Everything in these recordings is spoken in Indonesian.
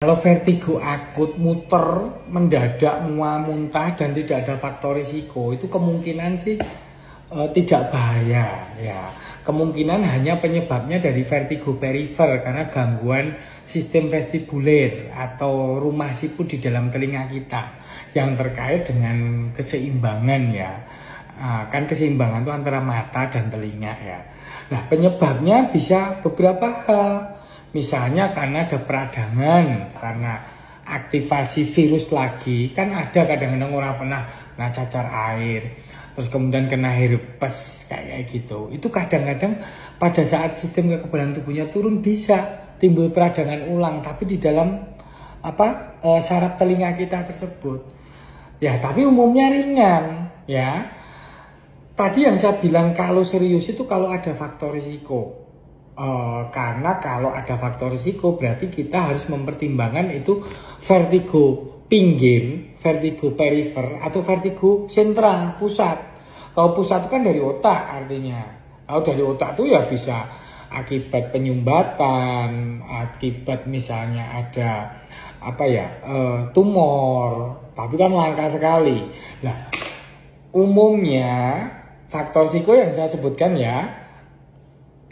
Kalau vertigo akut, muter, mendadak, mual-muntah dan tidak ada faktor risiko, itu kemungkinan sih tidak bahaya ya. Kemungkinan hanya penyebabnya dari vertigo perifer karena gangguan sistem vestibuler atau rumah siput di dalam telinga kita yang terkait dengan keseimbangan ya. Kan keseimbangan itu antara mata dan telinga ya. Nah, penyebabnya bisa beberapa hal. Misalnya karena ada peradangan, karena aktivasi virus lagi. Kan ada kadang-kadang orang pernah cacar air, terus kemudian kena herpes kayak gitu. Itu kadang-kadang pada saat sistem kekebalan tubuhnya turun bisa timbul peradangan ulang, tapi di dalam saraf telinga kita tersebut. Ya, tapi umumnya ringan ya. Tadi yang saya bilang kalau serius itu kalau ada faktor risiko. Karena kalau ada faktor risiko berarti kita harus mempertimbangkan itu vertigo pinggir, vertigo perifer, atau vertigo sentral, pusat. Kalau pusat itu kan dari otak artinya. Kalau dari otak itu ya bisa akibat penyumbatan, akibat misalnya ada tumor, tapi kan langka sekali. Nah, umumnya faktor risiko yang saya sebutkan ya,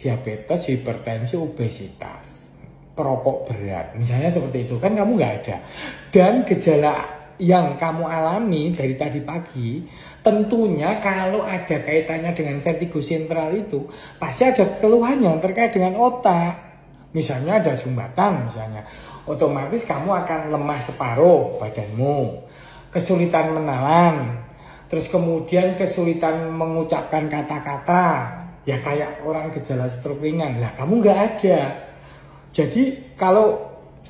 diabetes, hipertensi, obesitas, perokok berat, misalnya seperti itu, kan kamu nggak ada. Dan gejala yang kamu alami dari tadi pagi, tentunya kalau ada kaitannya dengan vertigo sentral itu, pasti ada keluhan yang terkait dengan otak. Misalnya ada sumbatan, misalnya, otomatis kamu akan lemah separuh badanmu, kesulitan menahan, terus kemudian kesulitan mengucapkan kata-kata. Ya kayak orang gejala stroke ringan, lah kamu nggak ada. Jadi kalau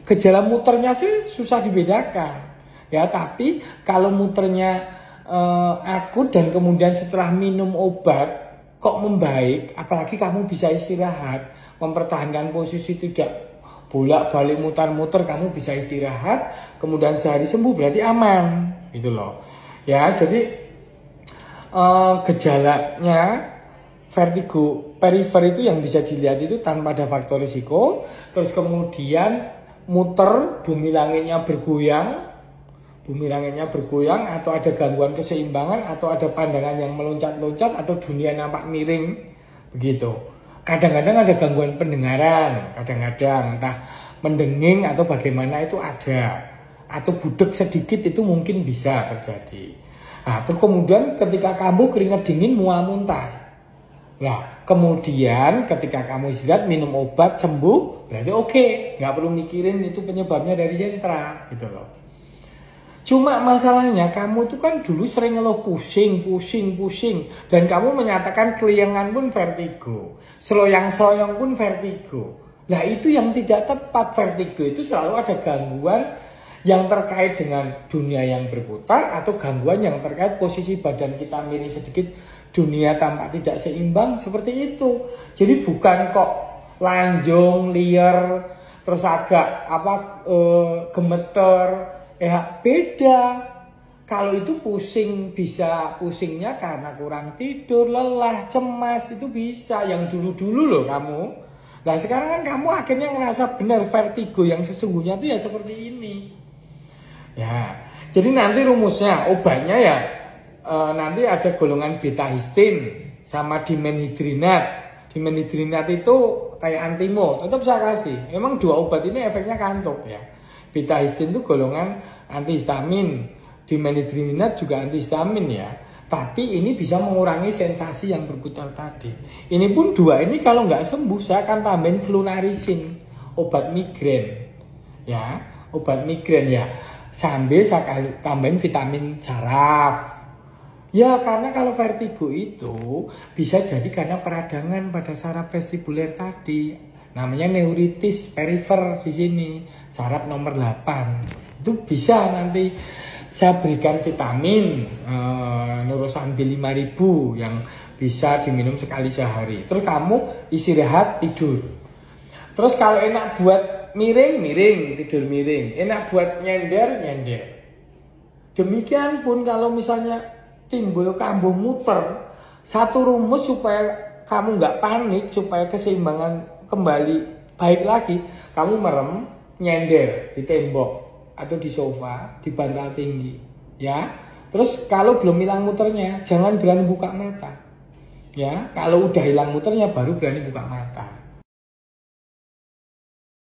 gejala muternya sih susah dibedakan. Ya, tapi kalau muternya akut dan kemudian setelah minum obat kok membaik, apalagi kamu bisa istirahat, mempertahankan posisi tidak bolak-balik mutar-muter, kamu bisa istirahat, kemudian sehari sembuh berarti aman, gitu loh. Ya, jadi gejalanya vertigo perifer itu yang bisa dilihat itu tanpa ada faktor risiko. Terus kemudian muter, bumi langitnya bergoyang atau ada gangguan keseimbangan, atau ada pandangan yang meloncat-loncat, atau dunia nampak miring begitu. Kadang-kadang ada gangguan pendengaran, kadang-kadang entah mendenging atau bagaimana itu ada, atau budek sedikit itu mungkin bisa terjadi. Nah, terus kemudian ketika kamu keringat dingin, mual muntah. Nah, kemudian ketika kamu istirahat, minum obat, sembuh, berarti oke. Nggak perlu mikirin itu penyebabnya dari sentra, gitu loh. Cuma masalahnya, kamu tuh kan dulu sering ngeluh pusing. Dan kamu menyatakan keliengan pun vertigo, seloyang-seloyang pun vertigo. Nah, itu yang tidak tepat. Vertigo itu selalu ada gangguan yang terkait dengan dunia yang berputar, atau gangguan yang terkait posisi badan kita miring sedikit, dunia tampak tidak seimbang, seperti itu. Jadi bukan kok lanjung, liar, terus agak gemeter, beda. Kalau itu pusing, bisa pusingnya karena kurang tidur, lelah, cemas, itu bisa. Yang dulu-dulu loh kamu. Nah, sekarang kan kamu akhirnya ngerasa benar vertigo yang sesungguhnya itu ya seperti ini. Ya, jadi nanti rumusnya, obatnya ya nanti ada golongan beta histin sama dimenhidrinat. Dimenhidrinat itu kayak antimo, tetap saya kasih. Memang dua obat ini efeknya kantuk ya. Beta histin itu golongan antihistamin, dimenhidrinat juga antihistamin ya. Tapi ini bisa mengurangi sensasi yang berputar tadi. Ini pun dua ini kalau nggak sembuh, saya akan tambahin flunarisin, obat migrain ya, obat migrain ya. Sambil saya tambahin vitamin saraf. Ya, karena kalau vertigo itu bisa jadi karena peradangan pada saraf vestibuler tadi. Namanya neuritis perifer di sini, saraf nomor 8. Itu bisa nanti saya berikan vitamin Nurosambil 5000 yang bisa diminum sekali sehari. Terus kamu istirahat, tidur. Terus kalau enak buat miring, tidur miring. Enak buat nyender. Demikian pun kalau misalnya timbul kambuh muter, satu rumus supaya kamu nggak panik, supaya keseimbangan kembali baik lagi, kamu merem, nyender di tembok atau di sofa, di bantal tinggi, ya. Terus kalau belum hilang muternya, jangan berani buka mata. Ya, kalau udah hilang muternya baru berani buka mata.